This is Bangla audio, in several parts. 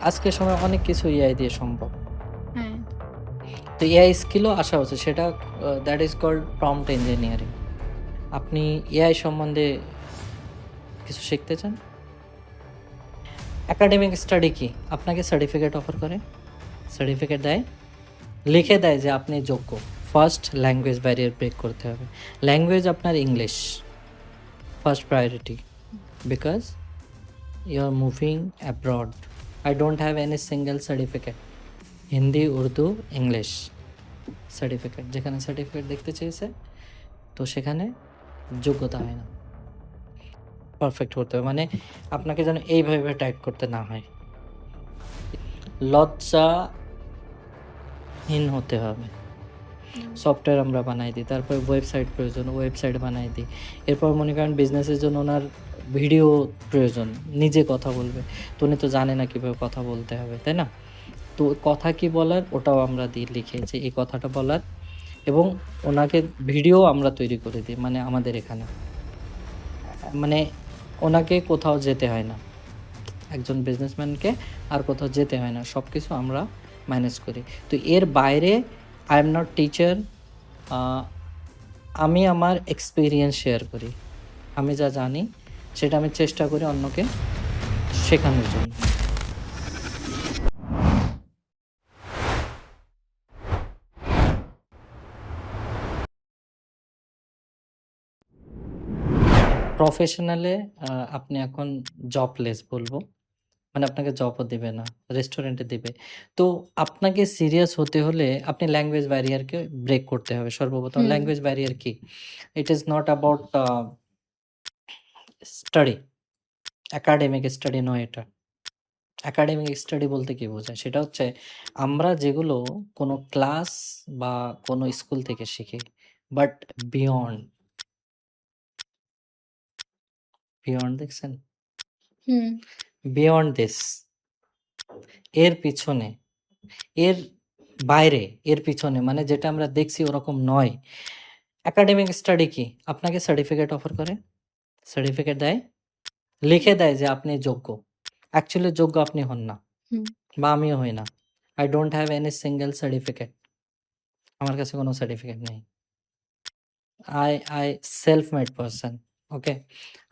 আজকের সময় অনেক কিছু এআই দিয়ে সম্ভব। হ্যাঁ। তো এআই স্কিলও আসা উচিত। সেটা that is called prompt engineering. আপনি এআই সম্বন্ধে কিছু শিখতে চান? একাডেমিক স্টাডি কি? আপনাকে সার্টিফিকেট অফার করে, সার্টিফিকেট দেয়, লিখে দেয় যে আপনি যোগ্য। ফার্স্ট ল্যাঙ্গুয়েজ ব্যারিয়ার ব্রেক করতে হবে। ল্যাঙ্গুয়েজ আপনার English, first priority, because you are moving abroad. I don't have any single certificate. Hindi, Urdu, English certificate. যেখানে সার্টিফিকেট দেখতে চেয়েছে, তো সেখানে যোগ্যতা হয় না, পারফেক্ট করতে হবে। মানে আপনাকে যেন এইভাবে টাইপ করতে না হয়, লজ্জাহীন হতে হবে। সফটওয়্যার আমরা বানাই দিই, তারপরে ওয়েবসাইট প্রয়োজন, ওয়েবসাইট বানাই দিই। এরপর মনে করেন বিজনেসের জন্য ওনার ভিডিও প্রয়োজন, নিজে কথা বলবে, তো উনি তো জানে না কীভাবে কথা বলতে হবে, তাই না? তো কথা কি বলার ওটাও আমরা দিই লিখে, যে এই কথাটা বলার, এবং ওনাকে ভিডিও আমরা তৈরি করে দিই, মানে আমাদের এখানে, মানে ওনাকে কোথাও যেতে হয় না, একজন বিজনেসম্যানকে আর কোথাও যেতে হয় না, সব কিছু আমরা ম্যানেজ করি। তো এর বাইরে আই এম নট টিচার, আমি আমার এক্সপিরিয়েন্স শেয়ার করি। আমি যা জানি সেটা আমি চেষ্টা করি অন্যকে শেখানোর জন্য। প্রফেশনালে আপনি এখন জবলেস বলবো, মানে আপনাকে জবও দিবে না, রেস্টুরেন্টে দিবে। তো আপনাকে সিরিয়াস হতে হলে আপনি ল্যাঙ্গুয়েজ ব্যারিয়ারকে ব্রেক করতে হবে সর্বপ্রথম। হুম। ল্যাঙ্গুয়েজ ব্যারিয়ার কি? It is not about study, academic study নয় এটা। একাডেমিক স্টাডি বলতে কি বোঝায়? সেটা হচ্ছে আমরা যেগুলো কোনো ক্লাস বা কোনো স্কুল থেকে শিখি, বাট বিয়ন্ড, বিয়ন্ড দেখছেন? হুম। বিয়ন্ড দিস, এর পিছনে, এর বাইরে, এর পিছনে, মানে যেটা আমরা দেখছি ওরকম নয়। একাডেমিক স্টাডি কি? আপনাকে সার্টিফিকেট অফার করে, সার্টিফিকেট দেয়, লিখে দেয় যে আপনি যোগ্য। অ্যাকচুয়ালি যোগ্য আপনি হন না, হুম। বা আমিও হই না। I don't have any single certificate. আমার কাছে কোনো সার্টিফিকেট নেই। I self-made person. Okay,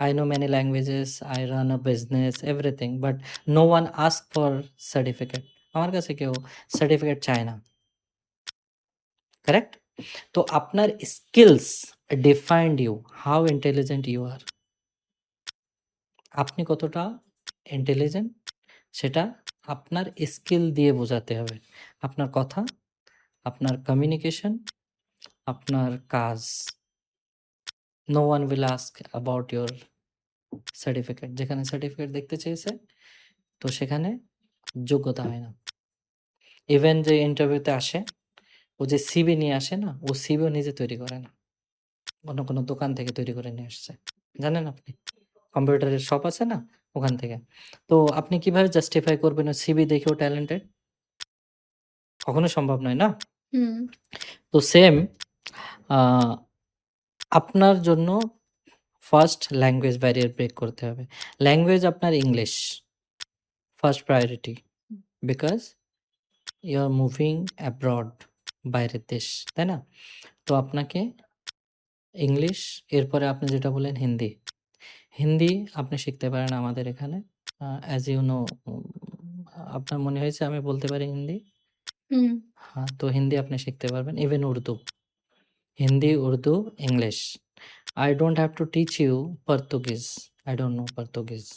I know many languages. I run a business, everything, but no one asked for certificate. আমার কাছে কেউ সার্টিফিকেট চায় না, কারেক্ট? তো আপনার skills defined you, how intelligent you are. আপনি কতটা ইন্টেলিজেন্ট সেটা আপনার স্কিল দিয়ে বোঝাতে হবে। আপনার কথা, আপনার কমিউনিকেশন, আপনার কাজ। No one will ask about your certificate. যেখানে সার্টিফিকেট দেখতে চেয়েছে, তো সেখানে যোগ্যতা হয় না। ইভেন যে ইন্টারভিউতে আসে, ও যে সিভি নিয়ে আসে না, ও সিভিও নিজে তৈরি করে না, অন্য কোনো দোকান থেকে তৈরি করে নিয়ে আসছে। জানেন আপনি? কম্পিউটারের শপ আছে না? ওখান থেকে। তো আপনি কিভাবে জাস্টিফাই করবেন ও সিভি দেখে ও ট্যালেন্টেড? কখনো সম্ভব নয় না? হুম। তো সেম আ আপনার জন্য ফার্স্ট ল্যাঙ্গুয়েজ ব্যারিয়ার ব্রেক করতে হবে। ল্যাঙ্গুয়েজ আপনার English, first priority, because you are moving abroad, বাইরের দেশ, তাই না? তো আপনাকে ইংলিশ, এরপরে আপনি যেটা বললেন হিন্দি। হিন্দি আপনি শিখতে পারেন আমাদের এখানে। অ্যাজ ইউ নো, আপনার মনে হয়েছে আমি বলতে পারি হিন্দি? হুম। হ্যাঁ, তো হিন্দি আপনি শিখতে পারবেন। Even Urdu. Hindi, Urdu, English. I don't have to teach you Portuguese. I don't know Portuguese.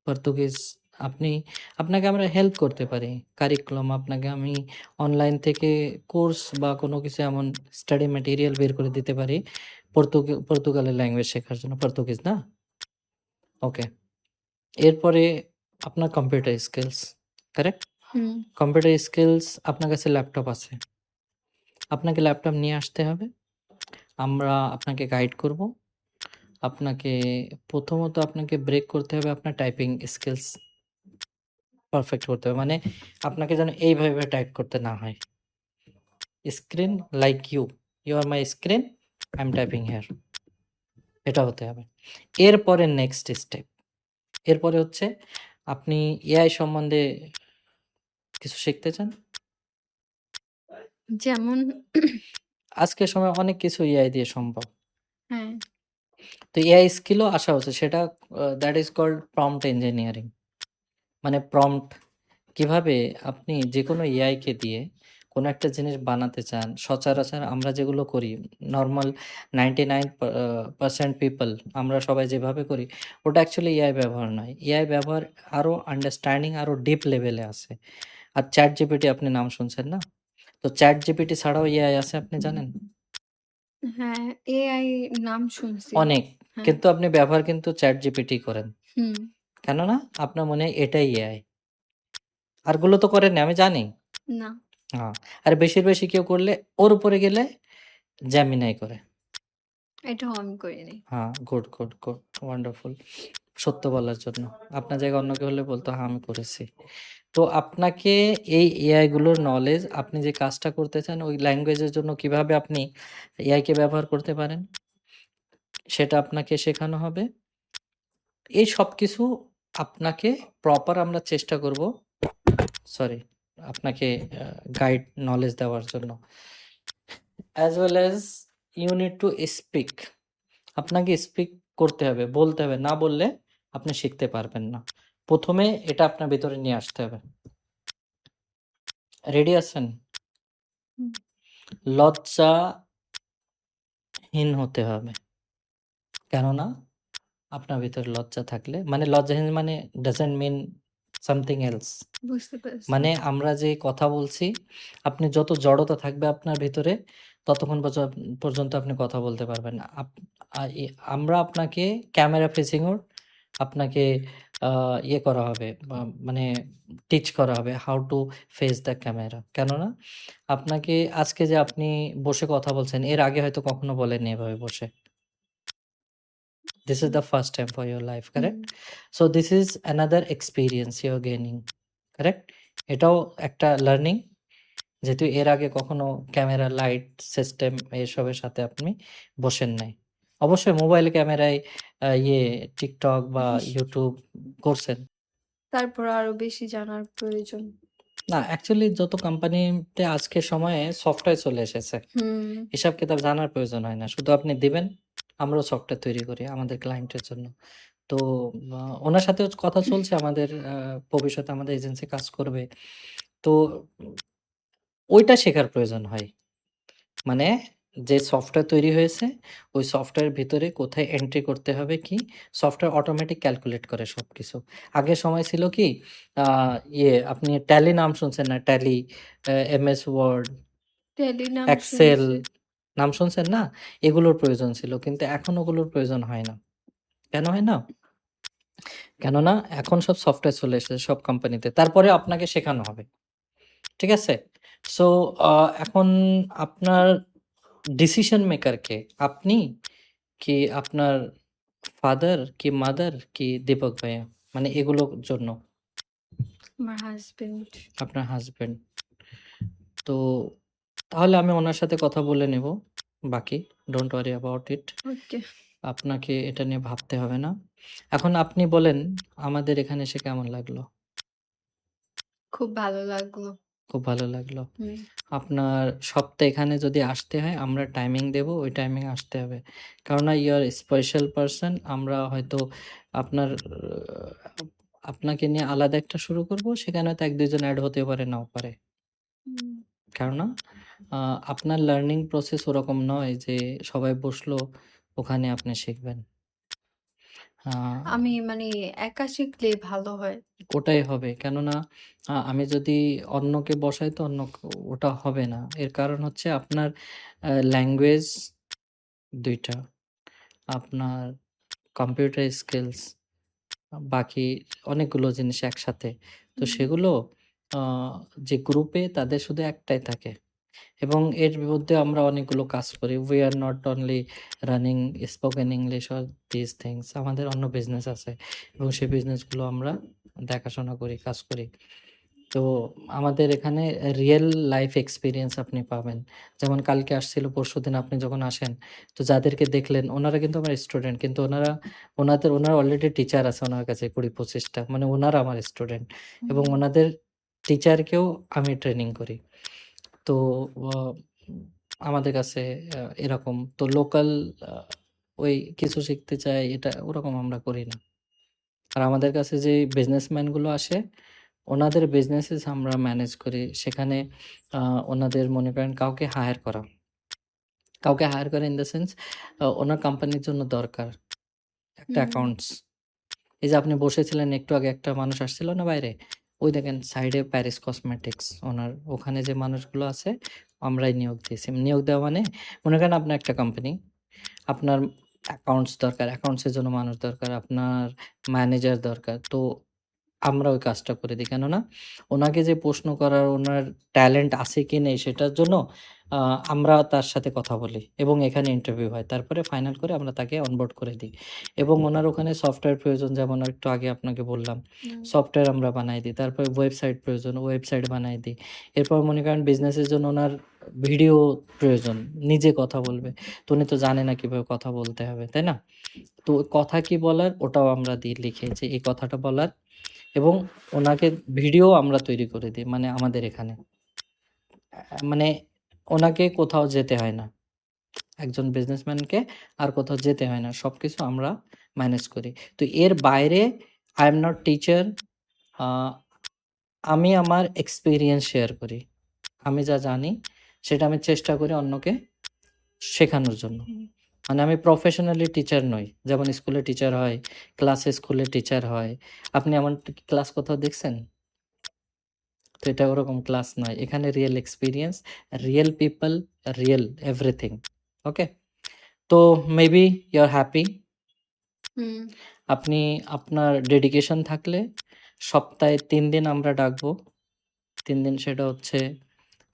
Portuguese আপনি, আপনাকে আমরা হেল্প করতে পারি। কারিকুলাম আপনাকে আমি অনলাইন থেকে কোর্স বা কোনো কিছু এমন স্টাডি ম্যাটেরিয়াল বের করে দিতে পারি পর্তুগালের ল্যাঙ্গুয়েজ শেখার জন্য। পর্তুগিজ না? ওকে। এরপরে আপনার কম্পিউটার স্কিলস, কারেক্ট? হুম। কম্পিউটার স্কিলস, আপনার কাছে ল্যাপটপ আছে। আপনাকে ল্যাপটপ নিয়ে আসতে হবে। আমরা আপনাকে গাইড করব। আপনাকে প্রথমত আপনাকে ব্রেক করতে হবে, আপনার টাইপিং স্কিলস পারফেক্ট করতে হবে। মানে আপনাকে যেন এইভাবে টাইপ করতে না হয়। Screen like you, you are my screen, I am typing here. এটা হতে হবে। এরপরে নেক্সট স্টেপ, এরপরে হচ্ছে আপনি এআই সম্বন্ধে কিছু শিখতে চান? যেমন? আজকের সময় অনেক কিছু এআই দিয়ে সম্ভব। হ্যাঁ। তো এআই স্কিলও আসা হচ্ছে, সেটা that is called prompt engineering. মানে প্রম্পট কিভাবে আপনি যেকোনো এআইকে দিয়ে কোনো একটা জিনিস বানাতে চান। সচরাচর আমরা যেগুলো করি, নরমাল 99% পিপল আমরা সবাই যেভাবে করি, ওটা অ্যাকচুয়ালি এআই ব্যবহার নয়। এআই ব্যবহার আরও আন্ডারস্ট্যান্ডিং আরও ডিপ লেভেলে আছে। আর চ্যাট জিপিটি আপনি নাম শুনছেন না? তো চ্যাট জিপিটি ছাড়াও এআই আছে, আপনি জানেন? হ্যাঁ, এআই নাম শুনছি। অনেক। হ্যাঁ। কিন্তু আপনি ব্যবহার কিন্তু চ্যাট জিপিটি করেন। হুম। কেননা আপনার মনে হয় এটাই এআই। আরগুলো তো করেননি, আমি জানি। না। আর বেশির বেশি কেউ করলে ওর উপরে গেলে জেমিনাই করে। এটাও আমি করিনি। Good, good, good, wonderful. সত্য বলার জন্য। আপনার জায়গায় অন্য কেউ হলে বলতো, "হ্যাঁ, আমি করেছি।" তো আপনাকে এই এআই গুলোর নলেজ, আপনি যে কাজটা করতে চান ওই ল্যাঙ্গুয়েজের জন্য কিভাবে আপনি এআই কে ব্যবহার করতে পারেন, সেটা আপনাকে শেখানো হবে। এই সবকিছু আপনাকে প্রপার আমরা চেষ্টা করব, সরি, আপনাকে গাইড নলেজ দেওয়ার জন্য। As well as you need to speak. আপনাকে স্পিক করতে হবে, বলতে হবে। না বললে আপনি শিখতে পারবেন না। প্রথমে এটা আপনার ভিতরে নিয়ে আসতে হবে। রেডি আছেন? হুম। লজ্জাহীন হতে হবে। কেননা আপনার ভিতরে লজ্জা থাকলে, মানে লজ্জাহীন মানে ডাজন্ট মিন সামথিং এলস। বুঝতে পেরেছি। মানে আমরা যে কথা বলছি, আপনি যত জড়তা থাকবে আপনার ভিতরে, ততক্ষণ পর্যন্ত আপনি কথা বলতে পারবেন না। আমরা আপনাকে ক্যামেরা ফেসিং ওর আপনাকে ইয়ে করা হবে, মানে টিচ করা হবে how to face the camera. কেননা আপনাকে আজকে যে আপনি বসে কথা বলছেন, এর আগে হয়তো কখনো বলেননি এভাবে বসে। This is the first time for your life, correct? So this is another experience you're gaining, correct? এটাও একটা লার্নিং, যেহেতু এর আগে কখনো ক্যামেরা, লাইট, সিস্টেম এসবের সাথে আপনি বসেন নাই। অবশ্যই মোবাইল ক্যামেরায় টিকটক বা ইউটিউব করছেন। তারপর আরো বেশি জানার প্রয়োজন। না, অ্যাকচুয়ালি যত কোম্পানিতে আজকের সময়ে সফটওয়্যার চলে এসেছে, হুম। হিসাব কিতাব জানার প্রয়োজন হয় না। শুধু আপনি দিবেন, আমরাও সফটওয়্যার তৈরি করি আমাদের ক্লায়েন্টের জন্য। তো ওনার সাথেও কথা চলছে আমাদের, ভবিষ্যতে আমাদের এজেন্সি কাজ করবে। তো ওইটা শেখার প্রয়োজন হয়। মানে যে সফটওয়্যার তৈরি হয়েছে, ওই সফটওয়্যারের ভিতরে কোথায় এন্ট্রি করতে হবে কি, সফটওয়্যার অটোমেটিক ক্যালকুলেট করে সবকিছু। আগের সময় ছিল কি, আ আপনি ট্যালি নাম শুনছেন না? ট্যালি, এমএস ওয়ার্ড, ট্যালি নাম এক্সেল শুনছি। নাম শুনছেন না? এগুলোর প্রয়োজন ছিল। কিন্তু এখন ওগুলোর প্রয়োজন হয় না। কেন হয় না? কেননা এখন সব সফটওয়্যার চলে এসেছে সব কোম্পানিতে। তারপরে আপনাকে শেখানো হবে। ঠিক আছে? সো আ এখন আপনার ডিসিশন মেকার কে? আপনি? কি আপনার ফাদার কি মাদার কি দীপক ভাইয়া? মানে এগুলোর জন্য আমার হাসব্যান্ড। আপনার হাসব্যান্ড। তো তাহলে আমি ওনার সাথে কথা বলে নেব বাকি। Don't worry about it. Okay. আপনাকে এটা নিয়ে ভাবতে হবে না। এখন আপনি বলেন, আমাদের এখানে এসে কেমন লাগলো? খুব ভালো লাগলো। খুব ভালো লাগলো। হুম। আপনার সপ্তাহে এখানে যদি আসতে হয়, আমরা টাইমিং দেব, ওই টাইমিং এ আসতে হবে। কেননা ইউ আর স্পেশাল পারসন। আমরা হয়তো আপনার আপনাকে নিয়ে আলাদা একটা শুরু করব। সেখানে হয়তো ১-২ জন এড হতে পারে, নাও পারে। হুম। কেননা আ আপনার লার্নিং প্রসেস ওরকম নয় যে সবাই বসলো, ওখানে আপনি শিখবেন। আ আমি মানে একা শিখলেই ভালো হয়। ওটাই হবে। কেননা আমি যদি অন্যকে বসাই তো ওটা হবে না। এর কারণ হচ্ছে আপনার ল্যাঙ্গুয়েজ ২ টা, আপনার কম্পিউটার স্কিলস, বাকি অনেকগুলো জিনিস একসাথে। তো হুম। সেগুলো আ যে গ্রুপে তাদের শুধু একটাই থাকে, এবং এর মধ্যে আমরা অনেকগুলো কাজ করি। We are not only running spoken English or these things. আমাদের অন্য বিজনেস আছে এবং সেই বিজনেসগুলো আমরা দেখাশোনা করি, কাজ করি। তো আমাদের এখানে রিয়েল লাইফ এক্সপেরিয়েন্স আপনি পাবেন। যেমন কালকে আসছিল, পরশুদিন আপনি যখন আসেন, তো যাদেরকে দেখলেন ওনারা কিন্তু আমার স্টুডেন্ট। কিন্তু ওনারা অলরেডি টিচার আছে ওনার কাছে ২০-২৫ টা। মানে ওনারা আমার স্টুডেন্ট এবং হুম, ওনাদের টিচারকেও আমি ট্রেনিং করি। তো অ আমাদের কাছে এরকম তো লোকাল আ ওই কিছু শিখতে চায় এটা ওরকম আমরা করি না। আর আমাদের কাছে যে বিজনেসম্যান গুলো আসে, ওনাদের বিজনেসেস আমরা ম্যানেজ করি। সেখানে আ ওনাদের মনে করেন কাউকে হায়ার করা ইন দ্য সেন্স ওনার কোম্পানির জন্য দরকার একটা হুম, অ্যাকাউন্টস। এই যে আপনি বসেছিলেন একটু আগে, একটা মানুষ আসছিল না বাইরে? ওই দেখেন সাইডে প্যারিস কসমেটিক্স, ওখানে যে মানুষগুলো আছে আমরাই নিয়োগ দিয়েছি। নিয়োগ দেওয়া মানে মনে করেন আপনার একটা কোম্পানি, আপনার অ্যাকাউন্টস দরকার, অ্যাকাউন্টস এর জন্য মানুষ দরকার, আপনার ম্যানেজার দরকার। তো আমরা ওই কাজটা করে দিই। কেননা ওনাকে যে প্রশ্ন করার ওনার ট্যালেন্ট আছে কি নেই সেটার জন্য আ আমরা তার সাথে কথা বলি এবং এখানে ইন্টারভিউ হয়। তারপরে ফাইনাল করে আমরা তাকে অনবোর্ড করে দিই। এবং ওনার ওখানে সফটওয়্যার প্রয়োজন, যেমন একটু আগে আপনাকে বললাম। হুম, সফটওয়্যার আমরা বানায় দিই। তারপরে ওয়েবসাইট প্রয়োজন, ওয়েবসাইট বানায় দিই। এরপর মনে করেন বিজনেসের জন্য ওনার ভিডিও প্রয়োজন, নিজে কথা বলবে। তো উনি তো জানে না কিভাবে কথা বলতে হবে, তাই না? তো ওই কথা কি বলার ওটাও আমরা দিই লিখে যে এই কথাটা বলার, এবং ওনাকে ভিডিও আমরা তৈরি করে দিই মানে আমাদের এখানে। মানে ওনাকে কোথাও যেতে হয় না। একজন বিজনেসম্যানকে আর কোথাও যেতে হয় না। সবকিছু আমরা ম্যানেজ করি। তো এর বাইরে I am not টিচার। আ আমি আমার এক্সপেরিয়েন্স শেয়ার করি। আমি যা জানি সেটা আমি চেষ্টা করি অন্যকে শেখানোর জন্য। হুম। মানে আমি প্রফেশনালি টিচার নই। যেমন স্কুলে টিচার হয়, স্কুলে টিচার হয়। আপনি এমন ক্লাস কোথাও দেখছেন? তো এটা ওরকম ক্লাস নয়। এখানে real experience, real people, real everything. Okay? তো maybe you are happy. Hmm, আপনি আপনার ডেডিকেশন থাকলে সপ্তাহে ৩ দিন আমরা ডাকবো। ৩ দিন সেটা হচ্ছে,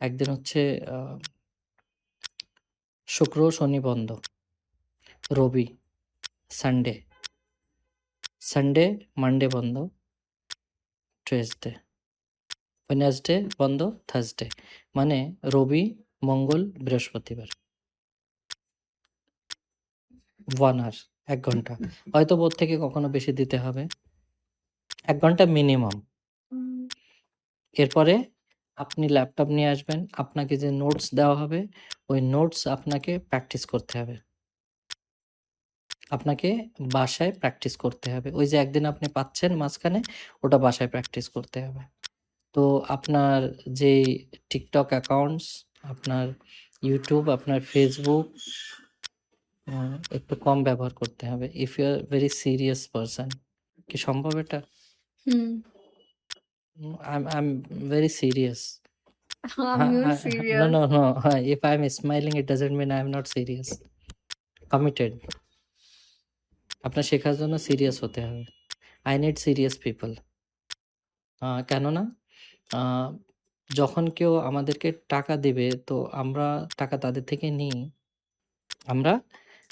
একদিন হচ্ছে আ শুক্র, শনি বন্ধ। রবি, সানডে, সানডে, মানডে বন্ধ, টুয়েসডে, ওয়েডনেসডে বন্ধ, থার্সডে। মানে রবি, মঙ্গল, বৃহস্পতিবার। 1 আওয়ার, ১ ঘন্টা। হয়তো ওর থেকে কখনো বেশি দিতে হবে। ১ ঘন্টা মিনিমাম। হুম, এরপরে আপনি ল্যাপটপ নিয়ে আসবেন। আপনাকে যে নোটস দেওয়া হবে, ওই নোটস আপনাকে প্র্যাকটিস করতে হবে। আপনাকে বাসায় প্র্যাকটিস করতে হবে। ওই যে একদিন আপনি পাচ্ছেন মাঝখানে, ওটা বাসায় প্র্যাকটিস করতে হবে। তো আপনার যেই TikTok অ্যাকাউন্টস, আপনার YouTube, আপনার Facebook একটু কম ব্যবহার করতে হবে। If you are very serious person. কি সম্ভব এটা? হুম। I'm very serious. আমিও No, serious. no, no. If I'm smiling, it doesn't mean I'm not serious. Committed. আপনার শেখার জন্য সিরিয়াস হতে হবে। I need serious people. কেননা আ যখন কেউ আমাদেরকে টাকা দিবে, তো আমরা টাকা তাদের থেকে নিই। আমরা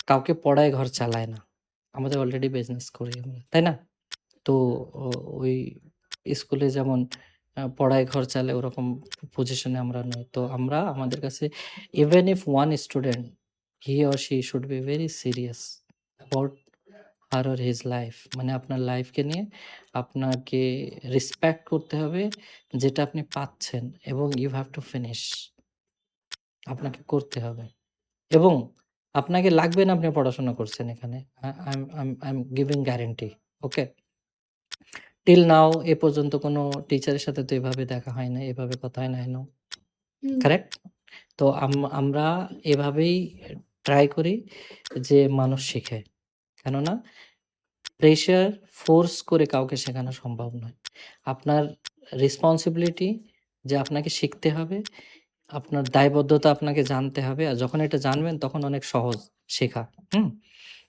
কাউকে পড়ায় ঘর চালাই না। আমাদের অলরেডি বিজনেস করি আমরা, তাই না? তো ও ওই স্কুলে যেমন পড়ায় ঘর চালে, ওরকম পজিশনে আমরা নই। তো আমরা আমাদের কাছে even if one student, he or she should be very serious about her or his life. মানে আপনার লাইফকে নিয়ে আপনাকে রেসপেক্ট করতে হবে যেটা আপনি পাচ্ছেন, এবং you have to finish. আপনাকে করতে হবে এবং আপনাকে লাগবে না আপনি পড়াশোনা করছেন এখানে। I'm giving guarantee. Okay? Till now এ পর্যন্ত কোনো টিচারের সাথে তো এভাবে দেখা হয় নাই, এভাবে কথা হয় নাই, নো? হুম, কারেক্ট? তো আমরা এভাবেই ট্রাই করি যে মানুষ শিখে। কেননা প্রেশার ফোর্স করে কাউকে শেখানো সম্ভব নয়। আপনার রেসপনসিবিলিটি যে আপনাকে শিখতে হবে, আপনার দায়বদ্ধতা আপনাকে জানতে হবে। আর যখন এটা জানবেন তখন অনেক সহজ শেখা। হুম?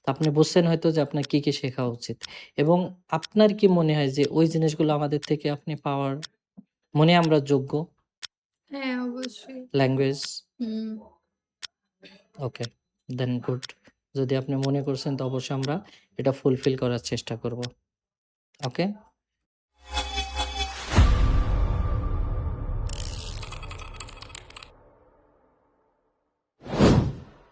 তো আপনি বুঝছেন হয়তো যে আপনার কি, কি শেখা উচিত, এবং আপনার কি মনে হয় যে ওই জিনিসগুলো আমাদের থেকে আপনি পাওয়ার মনে আমরা যোগ্য? হ্যাঁ, অবশ্যই। ল্যাঙ্গুয়েজ? হুম। ওকে, দেন গুড। যদি আপনি মনে করছেন তো অবশ্যই আমরা এটা ফুলফিল করার চেষ্টা করব। ওকে?